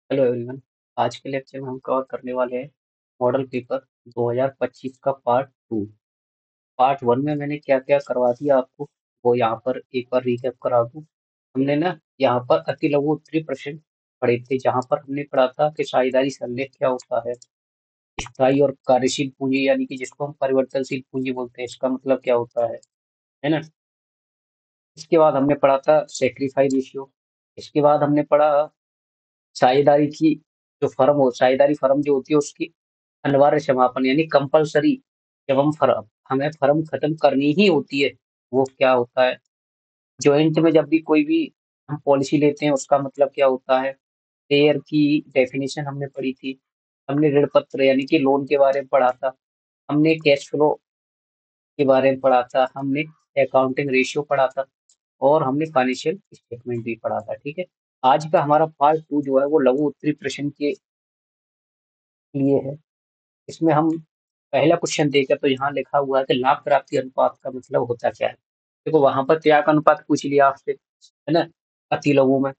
Hello everyone. आज के lecture में हम कवर करने वाले हैं मॉडल पेपर 2025 का पार्ट टू। पार्ट वन में मैंने क्या क्या करवा दिया आपको, वो यहाँ पर एक बार रिकैप करा दूँ। हमने ना यहाँ पर अति लघु उत्तरीय प्रश्न पढ़े थे, जहाँ पर हमने पढ़ा था कि साझेदारी संलेख क्या होता है, स्थायी और कार्यशील पूंजी यानी कि जिसको हम परिवर्तनशील पूंजी बोलते हैं, इसका मतलब क्या होता है ना। इसके बाद हमने पढ़ा था सेक्रीफाइस रेशियो। इसके बाद हमने पढ़ा साझेदारी की साझेदारी फर्म जो होती है उसकी अनिवार्य समापन यानी कंपलसरी, जब हम फर्म हमें फर्म खत्म करनी ही होती है, वो क्या होता है। जॉइंट में जब भी कोई भी हम पॉलिसी लेते हैं उसका मतलब क्या होता है। शेयर की डेफिनेशन हमने पढ़ी थी। हमने ऋण पत्र यानी कि लोन के बारे में पढ़ा था। हमने कैश फ्लो के बारे में पढ़ा था। हमने अकाउंटिंग रेशियो पढ़ा था और हमने फाइनेंशियल स्टेटमेंट भी पढ़ा था। ठीक है। आज का हमारा पार्ट टू जो है वो लघु उत्तरीय प्रश्न के लिए है। इसमें हम पहला क्वेश्चन देखें तो यहाँ लिखा हुआ है कि लाभ प्राप्ति अनुपात का मतलब होता क्या है। देखो वहां पर त्याग अनुपात पूछ लिया आपसे, है ना, अति लघु में।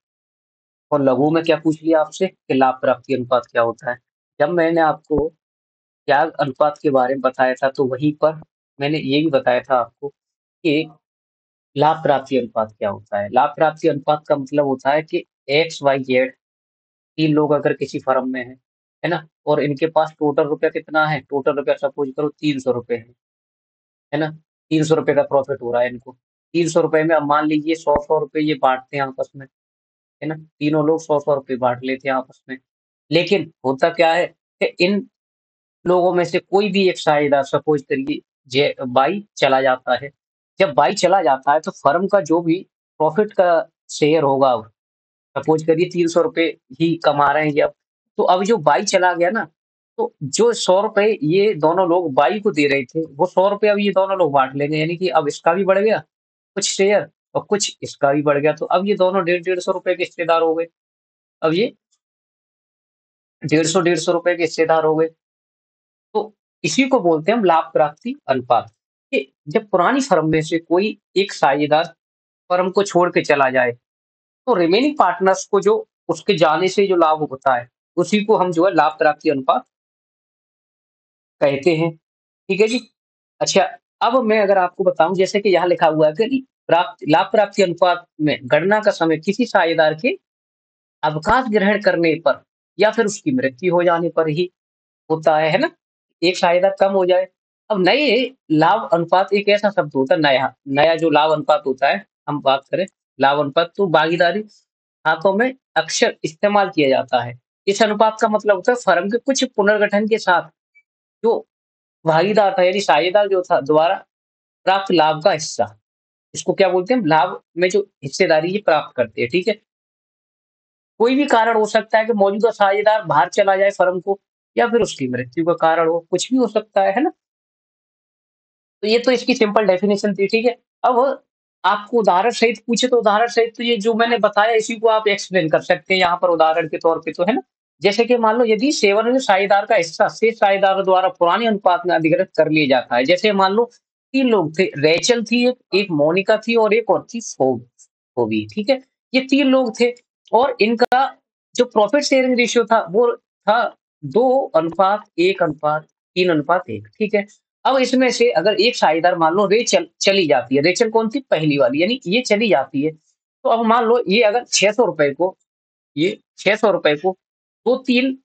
और लघु में क्या पूछ लिया आपसे कि लाभ प्राप्ति अनुपात क्या होता है। जब मैंने आपको त्याग अनुपात के बारे में बताया था तो वहीं पर मैंने ये भी बताया था आपको कि लाभ प्राप्ति अनुपात क्या होता है। लाभ प्राप्ति अनुपात का मतलब होता है कि एक्स वाई जेड तीन लोग अगर किसी फर्म में है ना, और इनके पास टोटल रुपया कितना है, टोटल रुपया सपोज करो 300 रुपए है ना। 300 रुपए का प्रॉफिट हो रहा है इनको। 300 रुपए में अब मान लीजिए 100 100 रुपए ये बांटते हैं आपस में, है ना। तीनों लोग 100 100 रुपए बांट लेते हैं आपस में। लेकिन होता क्या है कि इन लोगों में से कोई भी एक साझेदार सपोज करिए जे बाई चला जाता है। जब बाई चला जाता है तो फर्म का जो भी प्रॉफिट का शेयर होगा, सपोज करिए 300 रुपए ही कमा रहे हैं ये अब। तो अब जो बाई चला गया ना, तो जो 100 रुपए ये दोनों लोग बाई को दे रहे थे वो 100 रुपए अब ये दोनों लोग बांट लेंगे, यानी कि अब इसका भी बढ़ गया कुछ शेयर और कुछ इसका भी बढ़ गया। तो अब ये दोनों 150 150 रुपए के हिस्सेदार हो गए। अब ये 150 150 रुपए के हिस्सेदार हो गए। तो इसी को बोलते हैं हम लाभ प्राप्ति अनुपात। कि जब पुरानी फर्म में से कोई एक साझेदार फर्म को छोड़ के चला जाए तो रिमेनिंग पार्टनर्स को जो उसके जाने से जो लाभ होता है उसी को हम जो है लाभ प्राप्ति अनुपात कहते हैं। ठीक है जी। अच्छा, अब मैं अगर आपको बताऊं जैसे कि यहाँ लिखा हुआ है कि प्राप्त लाभ प्राप्ति अनुपात में गणना का समय किसी साझेदार के अवकाश ग्रहण करने पर या फिर उसकी मृत्यु हो जाने पर ही होता है ना। एक साझेदार कम हो जाए। अब नए लाभ अनुपात एक ऐसा शब्द होता है, नया नया जो लाभ अनुपात होता है, हम बात करें लाभ अनुपात तो भागीदारी खातों में अक्सर इस्तेमाल किया जाता है। इस अनुपात का मतलब होता है फर्म के कुछ पुनर्गठन के साथ जो भागीदार था यानी साझेदार जो था द्वारा प्राप्त लाभ का हिस्सा, इसको क्या बोलते हैं, लाभ में जो हिस्सेदारी ये प्राप्त करते हैं। ठीक है। कोई भी कारण हो सकता है कि मौजूदा साझेदार बाहर चला जाए फर्म को, या फिर उसकी मृत्यु का कारण हो, कुछ भी हो सकता है ना। तो ये तो इसकी सिंपल डेफिनेशन थी। ठीक है। अब आपको उदाहरण सहित पूछे तो उदाहरण सहित तो ये जो मैंने बताया इसी को आप एक्सप्लेन कर सकते हैं यहाँ पर उदाहरण के तौर पे, तो है ना। जैसे कि मान लो यदि सेवन में साझेदार का हिस्सा शेष साझेदारों द्वारा पुराने अनुपात में अधिग्रहित कर लिया जाता है। जैसे मान लो तीन लोग थे, रेचल थी, एक मोनिका थी और एक और थी फोबी। ठीक है। ये तीन लोग थे और इनका जो प्रॉफिट शेयरिंग रेशियो था वो था 2:1:3:1। ठीक है। अब इसमें से अगर एक साझेदार मान लो रेचल चली जाती है, रेचल कौन थी, पहली वाली, यानी ये चली जाती है। तो अब मान लो ये अगर 600 रुपए को, ये 600 रुपए को दो तीन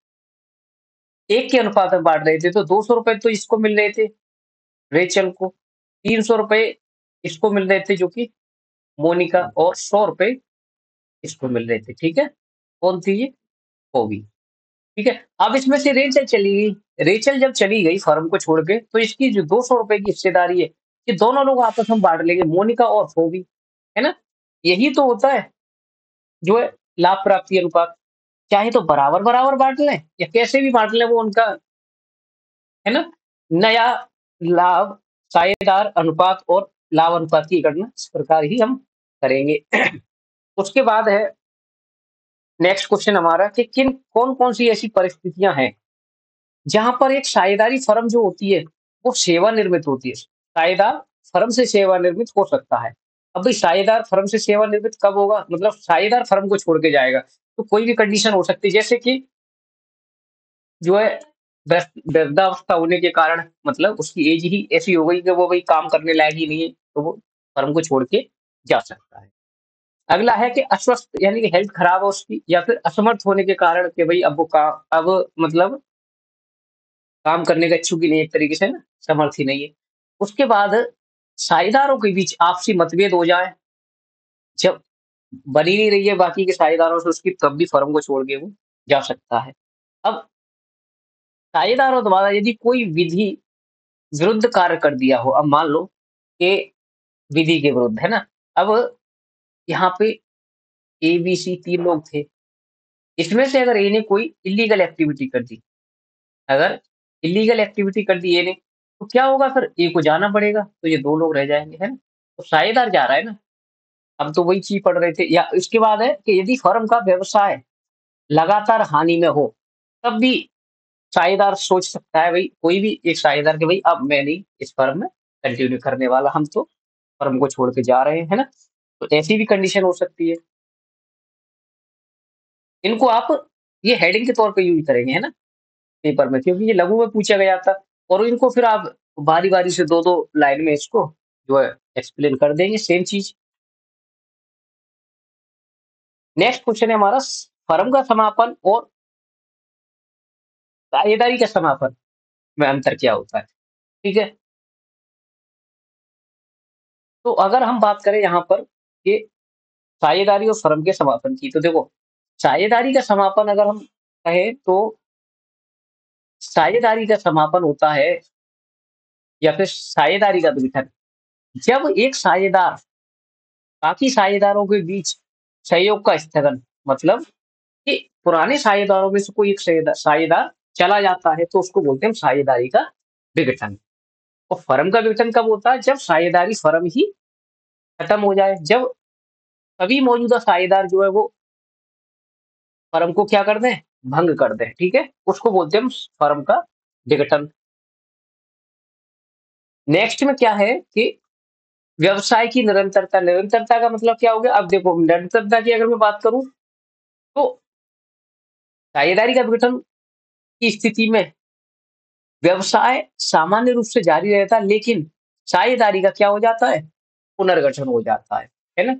एक के अनुपात में बांट रहे थे, तो 200 रुपए तो इसको मिल रहे थे रेचल को, 300 रुपए इसको मिल रहे थे जो कि मोनिका, और 100 रुपए इसको मिल रहे थे। ठीक है। कौन थी ये, होगी। ठीक है। अब इसमें से रेचल चली गई, रेचल जब चली गई फर्म को छोड़ के, तो इसकी जो 200 रुपए की हिस्सेदारी है ये दोनों लोग आपस में बांट लेंगे, मोनिका और फोबी, है ना। यही तो होता है जो है लाभ प्राप्ति अनुपात। चाहे तो बराबर बराबर बांट लें या कैसे भी बांट लें, वो उनका, है ना। नया लाभ साझेदार अनुपात और लाभ अनुपात की गणना इस प्रकार ही हम करेंगे। उसके बाद है नेक्स्ट क्वेश्चन हमारा कि किन कौन कौन सी ऐसी परिस्थितियां हैं जहां पर एक साझेदारी फर्म जो होती है वो सेवानिवृत्त होती है। साझेदार फर्म से सेवानिवृत्त हो सकता है। अब भाई साझेदार फर्म से सेवानिवृत्त कब होगा? मतलब साझेदार फर्म को छोड़ के जाएगा। तो कोई भी कंडीशन हो सकती है, जैसे कि जो है वृद्धावस्था होने के कारण, मतलब उसकी एज ही ऐसी हो गई कि वो भाई काम करने लायक ही नहीं है, तो वो फर्म को छोड़ के जा सकता है। अगला है कि अस्वस्थ, यानी कि हेल्थ खराब है उसकी, या फिर असमर्थ होने के कारण कि भाई अब मतलब काम करने का इच्छुक ही नहीं है, एक तरीके से ना, समर्थ ही नहीं है। उसके बाद साझेदारों के बीच आपसी मतभेद हो जाए, जब बन ही नहीं रही है बाकी के साझेदारों से उसकी, तब भी फर्म को छोड़ के वो जा सकता है। अब साझेदारों द्वारा यदि कोई विधि विरुद्ध कार्य कर दिया हो, अब मान लो कि विधि के विरुद्ध, है ना? अब यहाँ पे ए, बी, सी 3 लोग थे। इसमें से अगर ए ने कोई इल्लीगल एक्टिविटी कर दी, अगर इल्लीगल एक्टिविटी कर दी ए ने, तो क्या होगा फिर? ए को जाना पड़ेगा, तो ये 2 लोग रह जाएँगे, है ना? तो साझेदार जा रहा है ना, हम तो वही चीज़ पढ़ रहे थे। या इसके बाद है कि यदि फर्म का व्यवसाय लगातार हानि में हो, तब भी साझेदार सोच सकता है, भई कोई भी एक साझेदार, कि भई अब मैं नहीं इस फर्म में कंटिन्यू करने वाला, हम तो फर्म को छोड़ के जा रहे हैं, है ना? तो ऐसी भी कंडीशन हो सकती है। इनको आप ये हेडिंग के तौर पे यूज़ करेंगे, है ना? पेपर में, क्योंकि ये लघु में पूछा गया था, और इनको फिर आप बारी-बारी से 2-2 लाइन में इसको जो है एक्सप्लेन कर देंगे, सेम चीज़। नेक्स्ट क्वेश्चन है हमारा, फर्म का समापन और साझेदारी का समापन में अंतर क्या होता है? ठीक है? तो अगर हम बात करें यहाँ पर कि साझेदारी और फर्म के समापन की, तो देखो, साझेदारी का समापन अगर हम कहें तो साझेदारी का समापन होता है, या फिर साझेदारी का विघटन, जब एक साझेदार बाकी साझेदारों के बीच सहयोग का स्थगन, मतलब कि पुराने साझेदारों में से कोई एक साझेदार चला जाता है, तो उसको बोलते हैं हम साझेदारी का विघटन। और फर्म का विघटन कब होता है? जब साझेदारी फर्म ही खत्म हो जाए, जब सभी मौजूदा साझेदार जो है वो फर्म को क्या कर दें? भंग कर दें, ठीक है? उसको बोलते हैं हम फर्म का विघटन। नेक्स्ट में क्या है कि व्यवसाय की निरंतरता। निरंतरता का मतलब क्या हो गया? अब देखो, निरंतरता की अगर मैं बात करूँ, तो साझेदारी का विघटन की स्थिति में व्यवसाय सामान्य रूप से जारी रहता है, लेकिन साझेदारी का क्या हो जाता है? पुनर्गठन हो जाता है ना?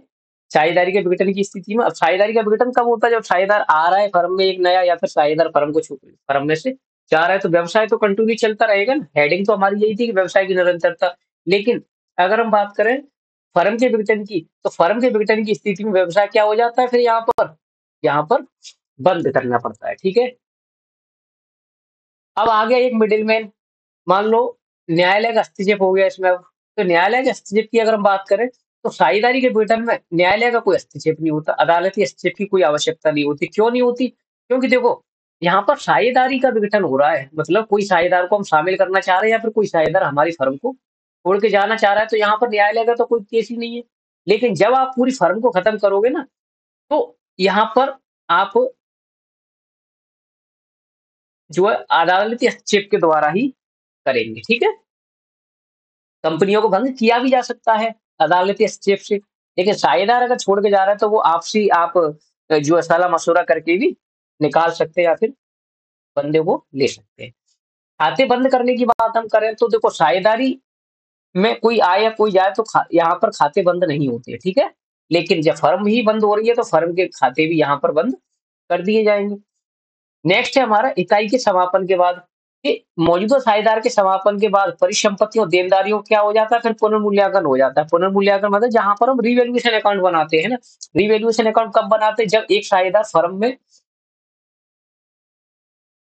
साझेदारी के विघटन की स्थिति में, अब साझेदारी का विघटन कब होता है? जब साझेदार आ रहा है फर्म में एक नया, या फिर साझेदार फर्म को छू फर्म में से जा रहा है, तो व्यवसाय तो कंटिन्यू चलता रहेगा ना। हेडिंग तो हमारी यही थी कि व्यवसाय की निरंतरता। लेकिन अगर हम बात करें फर्म के विघटन की, तो फर्म के विघटन की स्थिति में व्यवसाय क्या हो जाता है फिर यहाँ पर बंद करना पड़ता है, ठीक है? अब आ गया एक मिडलमैन, मान लो न्यायालय का हस्तक्षेप हो गया इसमें अब। तो न्यायालय के हस्तक्षेप की अगर हम बात करें, तो साझेदारी के विघटन में न्यायालय का कोई हस्तक्षेप नहीं होता, अदालती हस्तक्षेप की कोई आवश्यकता नहीं होती। क्यों नहीं होती? क्योंकि देखो, यहाँ पर साझेदारी का विघटन हो रहा है, मतलब कोई साझेदार को हम शामिल करना चाह रहे हैं, या फिर कोई साझेदार हमारी फर्म को छोड़ के जाना चाह रहा है, तो यहाँ पर न्यायालय का तो कोई केस ही नहीं है। लेकिन जब आप पूरी फर्म को खत्म करोगे ना, तो यहाँ पर आप जो है अदालती हस्तक्षेप के द्वारा ही करेंगे, ठीक है? कंपनियों को भंग किया भी जा सकता है अदालती हस्तक्षेप से, लेकिन साझेदार अगर छोड़ के जा रहा है, तो वो आपसी आप जो है सलाह-मशवरा करके भी निकाल सकते हैं, या फिर बंदे को ले सकते हैं। खाते बंद करने की बात हम करें, तो देखो, साझेदारी में कोई आए या कोई जाए, तो यहाँ पर खाते बंद नहीं होते हैं, ठीक है? लेकिन जब फर्म ही बंद हो रही है, तो फर्म के खाते भी यहाँ पर बंद कर दिए जाएँगे। नेक्स्ट है हमारा इकाई के समापन के बाद, कि मौजूदा साझेदार के समापन के बाद परिसंपत्तियों, देनदारियों क्या हो जाता है? फिर पुनर्मूल्यांकन हो जाता है। पुनर्मूल्यांकन मतलब जहाँ पर हम रिवैल्यूएशन अकाउंट बनाते हैं ना। रिवैल्यूएशन अकाउंट कब बनाते हैं? जब एक साझेदार फर्म में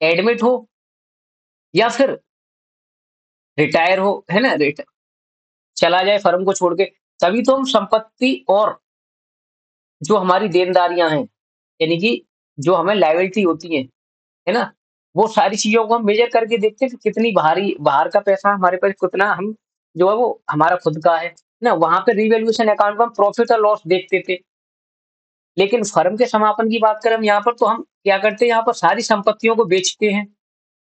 एडमिट हो, या फिर रिटायर हो, है ना? चला जाए फर्म को छोड़ के, तभी तो हम संपत्ति और जो हमारी देनदारियां हैं, यानी कि जो हमें लायबिलिटी होती है ना? वो सारी चीज़ों को हम मेज़र करके देखते हैं कि कितनी बाहर का पैसा हमारे पास, कितना हम जो है वो हमारा खुद का है ना? वहाँ पे रिवैल्यूएशन अकाउंट में हम प्रॉफ़िट और लॉस देखते थे। लेकिन फर्म के समापन की बात करें हम यहाँ पर, तो हम क्या करते हैं, यहाँ पर सारी संपत्तियों को बेचते हैं,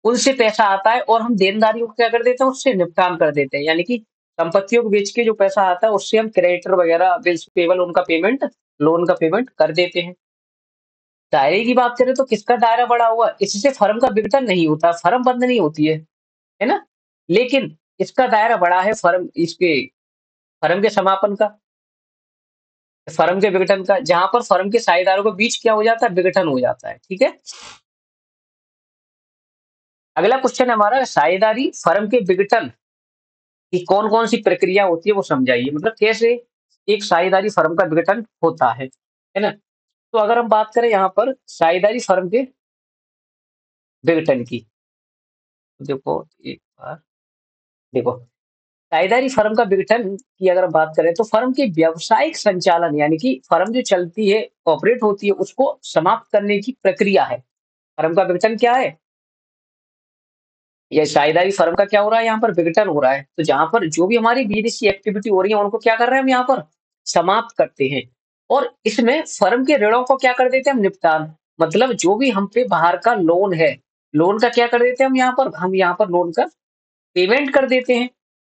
उनसे पैसा आता है, और हम देनदारियों को क्या कर देते हैं, उससे निपटान कर देते हैं। यानी कि संपत्तियों को बेच के जो पैसा आता है उससे हम क्रेडिटर वगैरह बिल्स पेबल उनका पेमेंट, लोन का पेमेंट कर देते हैं। दायरे की बात करें तो किसका दायरा बड़ा हुआ, इससे फर्म का विघटन नहीं होता, फर्म बंद नहीं होती है ना? लेकिन इसका दायरा बड़ा है फर्म के समापन का, फर्म के विघटन का, जहां पर फर्म के साझेदारों के बीच क्या हो जाता है, विघटन हो जाता है। ठीक है। अगला क्वेश्चन है हमारा, साझेदारी फर्म के विघटन की कौन कौन सी प्रक्रिया होती है वो समझाइए, मतलब कैसे एक साझेदारी फर्म का विघटन होता है ना? तो अगर हम बात करें यहाँ पर साझेदारी फर्म के विघटन की, देखो एक बार देखो, साझेदारी फर्म का विघटन की अगर हम बात करें तो फर्म के व्यावसायिक संचालन यानी कि फर्म जो चलती है, ऑपरेट होती है, उसको समाप्त करने की प्रक्रिया है। फर्म का विघटन क्या है, ये साझेदारी फर्म का क्या हो रहा है, यहाँ पर विघटन हो रहा है। तो जहां पर जो भी हमारी बिजनेस की एक्टिविटी हो रही है उनको क्या कर रहे हैं हम यहाँ पर समाप्त करते हैं। और इसमें फर्म के ऋणों को क्या कर देते हैं हम, निपटान, मतलब जो भी हम पे बाहर का लोन है, लोन का क्या कर देते हैं हम यहाँ पर लोन का पेमेंट कर देते हैं,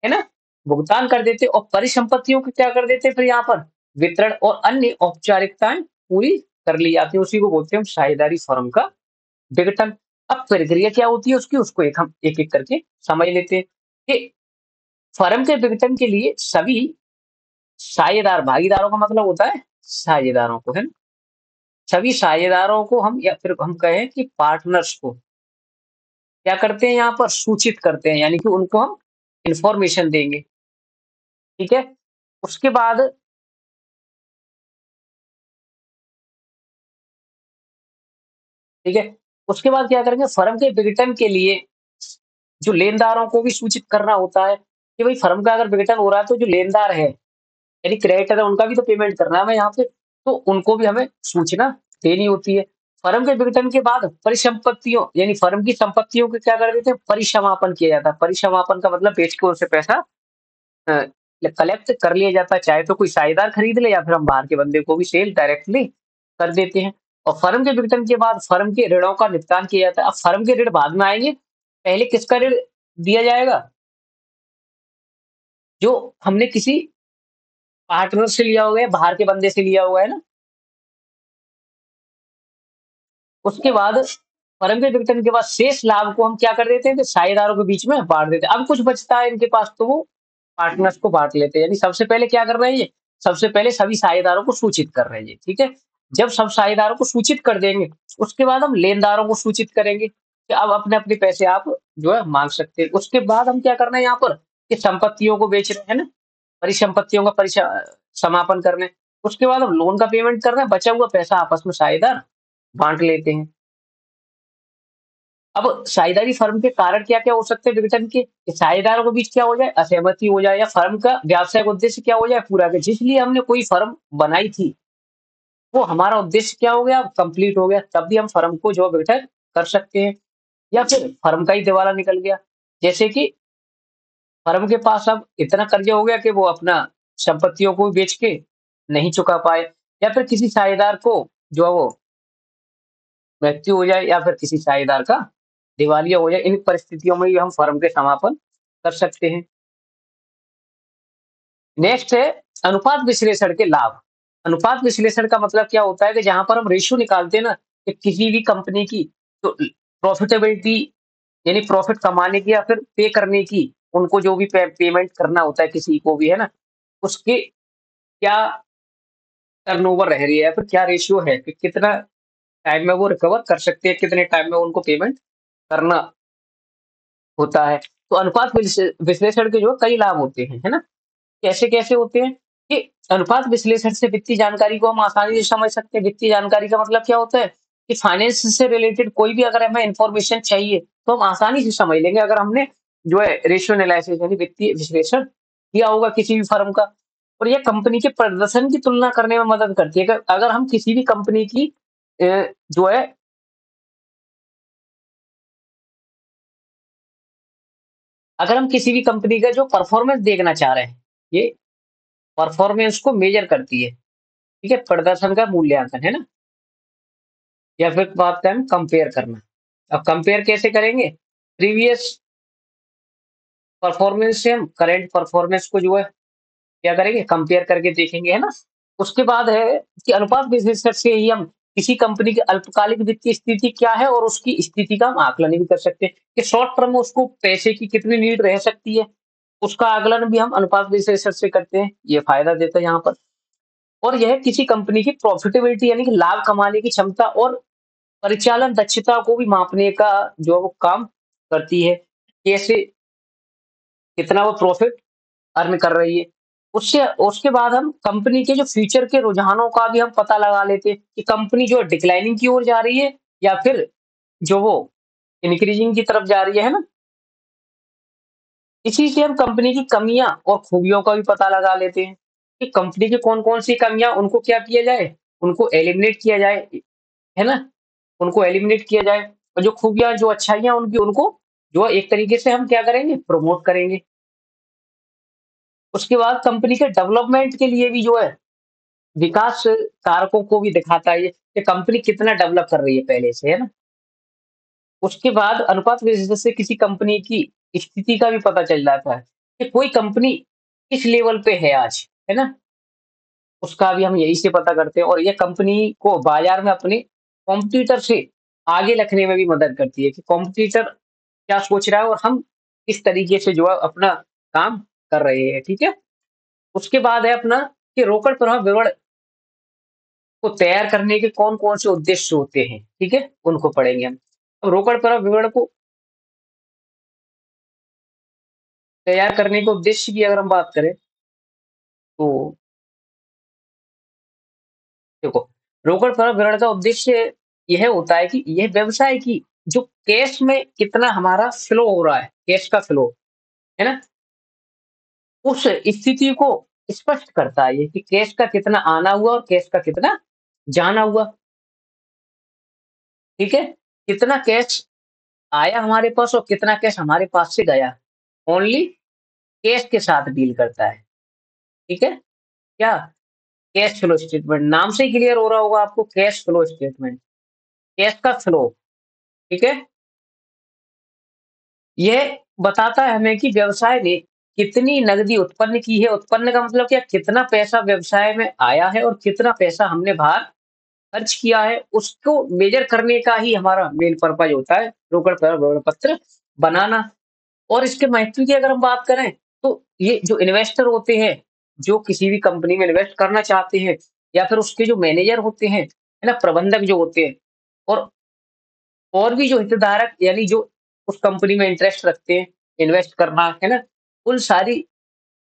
है ना? भुगतान कर देते हैं और परिसंपत्तियों को क्या कर देते हैं फिर यहाँ पर वितरण और अन्य औपचारिकताएं पूरी कर ली जाती है। उसी को बोलते हैं हम साझेदारी फर्म का विघटन। अब प्रक्रिया क्या होती है उसकी, उसको हम एक एक करके समझ लेते हैं कि फर्म के विघटन के लिए सभी साझेदार, भागीदारों का मतलब होता है साझेदारों को, है ना? सभी साझेदारों को हम या फिर हम कहें कि पार्टनर्स को क्या करते हैं यहाँ पर सूचित करते हैं, यानी कि उनको हम इंफॉर्मेशन देंगे। ठीक है। उसके बाद ठीक है, उसके बाद क्या करेंगे, फर्म के विघटन के लिए जो लेनदारों को भी सूचित करना होता है कि भाई फर्म का अगर विघटन हो रहा है तो जो लेनदार है यानी क्रेडिटर है उनका भी तो पेमेंट करना है हमें यहाँ पे, तो उनको भी हमें सूचना देनी होती है। फर्म के विघटन के बाद परिसंपत्तियों यानी फर्म की संपत्तियों को क्या कर देते हैं, परिसमापन किया जाता है। परिसमापन का मतलब बेच के उनसे पैसा कलेक्ट कर लिया जाता है, चाहे तो कोई साझेदार खरीद ले या फिर हम बाहर के बंदे को भी सेल डायरेक्टली कर देते हैं। और फर्म के विघटन के बाद फर्म के ऋणों का निपटान किया जाता है। अब फर्म के ऋण बाद में आएंगे, पहले किसका ऋण दिया जाएगा, जो हमने किसी पार्टनर से लिया हुआ है, बाहर के बंदे से लिया हुआ है ना। उसके बाद फर्म के विघटन के बाद शेष लाभ को हम क्या कर देते हैं कि साझेदारों के बीच में बांट देते हैं। अब कुछ बचता है इनके पास तो वो पार्टनर्स को बांट लेते हैं। यानी सबसे पहले क्या कर रहे हैं ये, सबसे पहले सभी साझेदारों को सूचित कर रहे हैं ये। ठीक है। जब सब साझेदारों को सूचित कर देंगे उसके बाद हम लेनदारों को सूचित करेंगे कि अब अपने अपने पैसे आप जो है मांग सकते हैं। उसके बाद हम क्या करना है यहाँ पर कि संपत्तियों को बेच रहे हैं ना, परिसंपत्तियों का समापन करने। उसके बाद हम लोन का पेमेंट कर रहे हैं, बचा हुआ पैसा आपस में साझेदार बांट लेते हैं। अब साझेदारी फर्म के कारण क्या-क्या हो सकते हैं विघटन के? कि साझेदारों के बीच क्या हो जाए, असहमति हो जाए या फर्म का व्यावसायिक उद्देश्य क्या हो जाए, पूरा के जिस लिए हमने कोई फर्म बनाई थी, वो हमारा उद्देश्य क्या हो गया, कंप्लीट हो गया, तब भी हम फर्म को जो विघटन कर सकते हैं। या फिर फर्म का ही दिवाला निकल गया, जैसे कि फर्म के पास अब इतना कर्जा हो गया कि वो अपना संपत्तियों को बेच के नहीं चुका पाए, या फिर किसी साझेदार को जो है वो मृत्यु हो जाए या फिर किसी साझेदार का दिवालिया हो जाए, इन परिस्थितियों में भी हम फर्म के समापन कर सकते हैं। नेक्स्ट है अनुपात विश्लेषण के लाभ। अनुपात विश्लेषण का मतलब क्या होता है कि जहां पर हम रेशियो निकालते हैं ना कि किसी भी कंपनी की तो प्रॉफिटेबिलिटी यानी प्रॉफिट कमाने की या फिर पे करने की, उनको जो भी पेमेंट करना होता है किसी को भी, है ना, उसके क्या टर्नओवर रह रही है या फिर क्या रेशियो है कि कितना टाइम में वो रिकवर कर सकते हैं, कितने टाइम में उनको पेमेंट करना होता है। तो अनुपात विश्लेषण के जो कई लाभ होते हैं, है ना? कैसे-कैसे होते हैं कि अनुपात विश्लेषण से वित्तीय जानकारी को हम आसानी से समझ सकते हैं। वित्तीय जानकारी का मतलब क्या होता है कि फाइनेंस से रिलेटेड कोई भी अगर हमें इन्फॉर्मेशन चाहिए, तो हम आसानी से समझ लेंगे अगर हमने जो है रेशियो एनालिसिस यानी वित्तीय विश्लेषण किया होगा किसी भी फर्म का। और ये कंपनी के प्रदर्शन की तुलना करने में मदद करती है। अगर अगर हम किसी भी कंपनी की जो है अगर हम किसी भी कंपनी का जो परफॉर्मेंस देखना चाह रहे हैं, ये परफॉर्मेंस को मेजर करती है। ठीक है, प्रदर्शन का मूल्यांकन, है ना? या फिर बात करें कंपेयर करना। अब कंपेयर कैसे करेंगे? प्रीवियस परफॉर्मेंस से हम करंट परफॉर्मेंस को जो है क्या करेंगे, कंपेयर करके देखेंगे, है ना? उसके बाद है कि अनुपात विश्लेषण से ही हम किसी कंपनी की अल्पकालिक वित्तीय स्थिति क्या है और उसकी स्थिति का हम आकलन भी कर सकते हैं कि शॉर्ट टर्म में उसको पैसे की कितनी नीड रह सकती है, उसका आकलन भी हम अनुपात विश्लेषण से करते हैं। ये फायदा देता है यहाँ पर। और यह किसी कंपनी की प्रॉफिटेबिलिटी यानी कि लाभ कमाने की क्षमता और परिचालन दक्षता को भी मापने का जो वो काम करती है। कैसे, कितना वो प्रॉफिट अर्न कर रही है। उससे उसके बाद हम कंपनी के जो फ्यूचर के रुझानों का भी हम पता लगा लेते हैं कि कंपनी जो डिक्लाइनिंग की ओर जा रही है या फिर जो वो इंक्रीजिंग की तरफ जा रही है ना? इसी से हम कंपनी की कमियाँ और खूबियों का भी पता लगा लेते हैं कि कंपनी की कौन-कौन सी कमियाँ उनको क्या किया जाए, उनको एलिमिनेट किया जाए, है ना? उनको एलिमिनेट किया जाए और जो खूबियाँ, जो अच्छाइयाँ उनकी उनको जो है एक तरीके से हम क्या करेंगे, प्रमोट करेंगे। उसके बाद कंपनी के डेवलपमेंट के लिए भी जो है विकास कारकों को भी दिखाता है ये कि कंपनी कितना डेवलप कर रही है पहले से, है ना? उसके बाद अनुपात विश्लेषण से किसी कंपनी की स्थिति का भी पता चल जाता है कि कोई कंपनी किस लेवल पे है आज, है ना? उसका भी हम यही से पता करते हैं और ये कंपनी को बाजार में अपने कॉम्पिटिटर से आगे रखने में भी मदद करती है कि कॉम्पिटिटर क्या सोच रहा है और हम किस तरीके से जो है अपना काम कर रहे हैं, ठीक है? उसके बाद है अपना कि रोकड़ प्रभाव विवरण को तैयार करने के कौन-कौन से उद्देश्य होते हैं, ठीक है? उनको पढ़ेंगे हम। अब रोकड़ प्रभाव विवरण को तैयार करने के उद्देश्य की अगर हम बात करें, तो देखो, रोकड़ प्रभाव विवरण का उद्देश्य यह होता है कि यह व्यवसाय की जो कैश में कितना हमारा फ्लो हो रहा है, कैश का फ्लो, है ना? उस स्थिति को स्पष्ट करता है ये कि कैश का कितना आना हुआ और कैश का कितना जाना हुआ, ठीक है? कितना कैश आया हमारे पास और कितना कैश हमारे पास से गया। ओनली कैश के साथ डील करता है, ठीक है? क्या? कैश फ्लो स्टेटमेंट नाम से ही क्लियर हो रहा होगा आपको, कैश फ्लो स्टेटमेंट, कैश का फ्लो, ठीक है? यह बताता है हमें कि व्यवसाय ने कितनी नकदी उत्पन्न की है, उत्पन्न का मतलब क्या? कितना पैसा व्यवसाय में आया है और कितना पैसा हमने बाहर खर्च किया है, उसको मेजर करने का ही हमारा मेन पर्पज़ होता है, रोकड़ प्रभाव पत्र बनाना। और इसके महत्व की अगर हम बात करें, तो ये जो इन्वेस्टर होते हैं, जो किसी भी कंपनी में इन्वेस्ट करना चाहते हैं या फिर उसके जो मैनेजर होते हैं, है ना? प्रबंधक जो होते हैं और भी जो हितधारक यानी जो उस कंपनी में इंटरेस्ट रखते हैं, इन्वेस्ट करना, है ना? उन सारी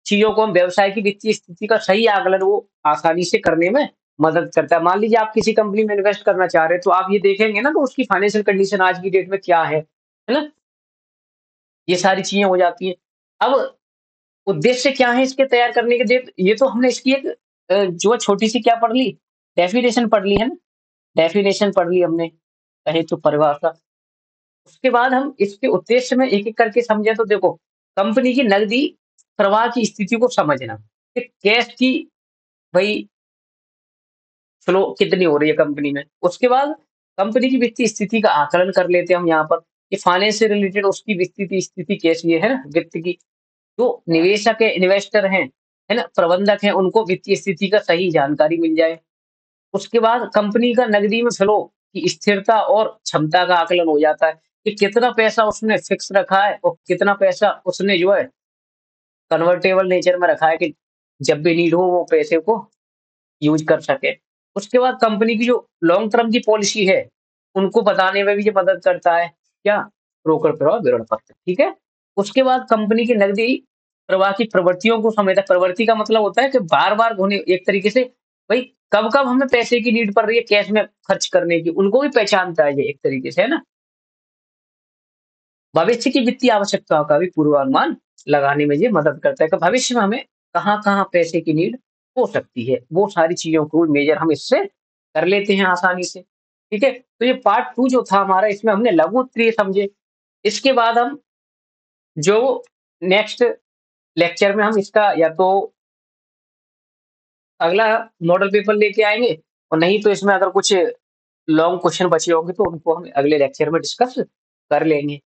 चीज़ों को हम व्यवसाय की वित्तीय स्थिति का सही आकलन वो आसानी से करने में मदद करता है। मान लीजिए आप किसी कंपनी में इन्वेस्ट करना चाह रहे हैं, तो आप ये देखेंगे ना कि उसकी फाइनेंशियल कंडीशन आज की डेट में क्या है ना? ये सारी चीज़ें हो जाती हैं। अब उद्देश्य क्या है इसके तैयार करने के? ये तो हमने इसकी एक जो है छोटी-सी क्या पढ़ ली? डेफिनेशन पढ़ ली, है ना? डेफिनेशन पढ़ ली हमने, कहें तो परिभाषा। उसके बाद हम इसके उद्देश्य में एक-एक करके समझें तो देखो, कंपनी की नकदी प्रवाह की स्थिति को समझना, कि कैश की भई फ्लो कितनी हो रही है कंपनी में। उसके बाद कंपनी की वित्तीय स्थिति का आकलन कर लेते हैं हम यहाँ पर, कि फाइनेंस से रिलेटेड उसकी वित्तीय स्थिति कैसी है ना? वित्त की। जो निवेशक है, इन्वेस्टर हैं, है ना? प्रबंधक हैं, उनको वित्तीय स्थिति का सही जानकारी मिल जाए। उसके बाद कंपनी का नकदी में फ्लो की स्थिरता और क्षमता का आकलन हो जाता है कि कितना पैसा उसने फिक्स रखा है और कितना पैसा उसने जो है कन्वर्टेबल नेचर में रखा है कि जब भी नीड हो वो पैसे को यूज़ कर सके। उसके बाद कंपनी की जो लॉन्ग टर्म की पॉलिसी है, उनको बताने में भी ये मदद करता है। क्या? रोकड़ प्रवाह विवरण पत्र, ठीक है? उसके बाद कंपनी की नकदी प्रवाह की प्रवृत्तियों को समझता है। प्रवृत्ति का मतलब होता है कि बार-बार होने एक तरीके से भई कब-कब हमें पैसे की नीड पड़ रही है कैश में खर्च करने की, उनको भी पहचानता है ये एक तरीके से, है ना? भविष्य की वित्तीय आवश्यकताओं का भी पूर्वानुमान लगाने में ये मदद करता है कि भविष्य में हमें कहाँ-कहाँ पैसे की नीड हो सकती है। वो सारी चीज़ों को मेजर हम इससे कर लेते हैं आसानी से। ठीक है? तो ये पार्ट 2 जो था हमारा, इसमें हमने लघु वित्तीय समझे। इसके बाद हम जो नेक्स्ट लेक्चर में हम इसका या तो अगला मॉडल पेपर लेके आएँगे और नहीं तो इसमें अगर कुछ लॉन्ग क्वेश्चन बचे होंगे तो उनको हम अगले लेक्चर में डिस्कस कर लेंगे।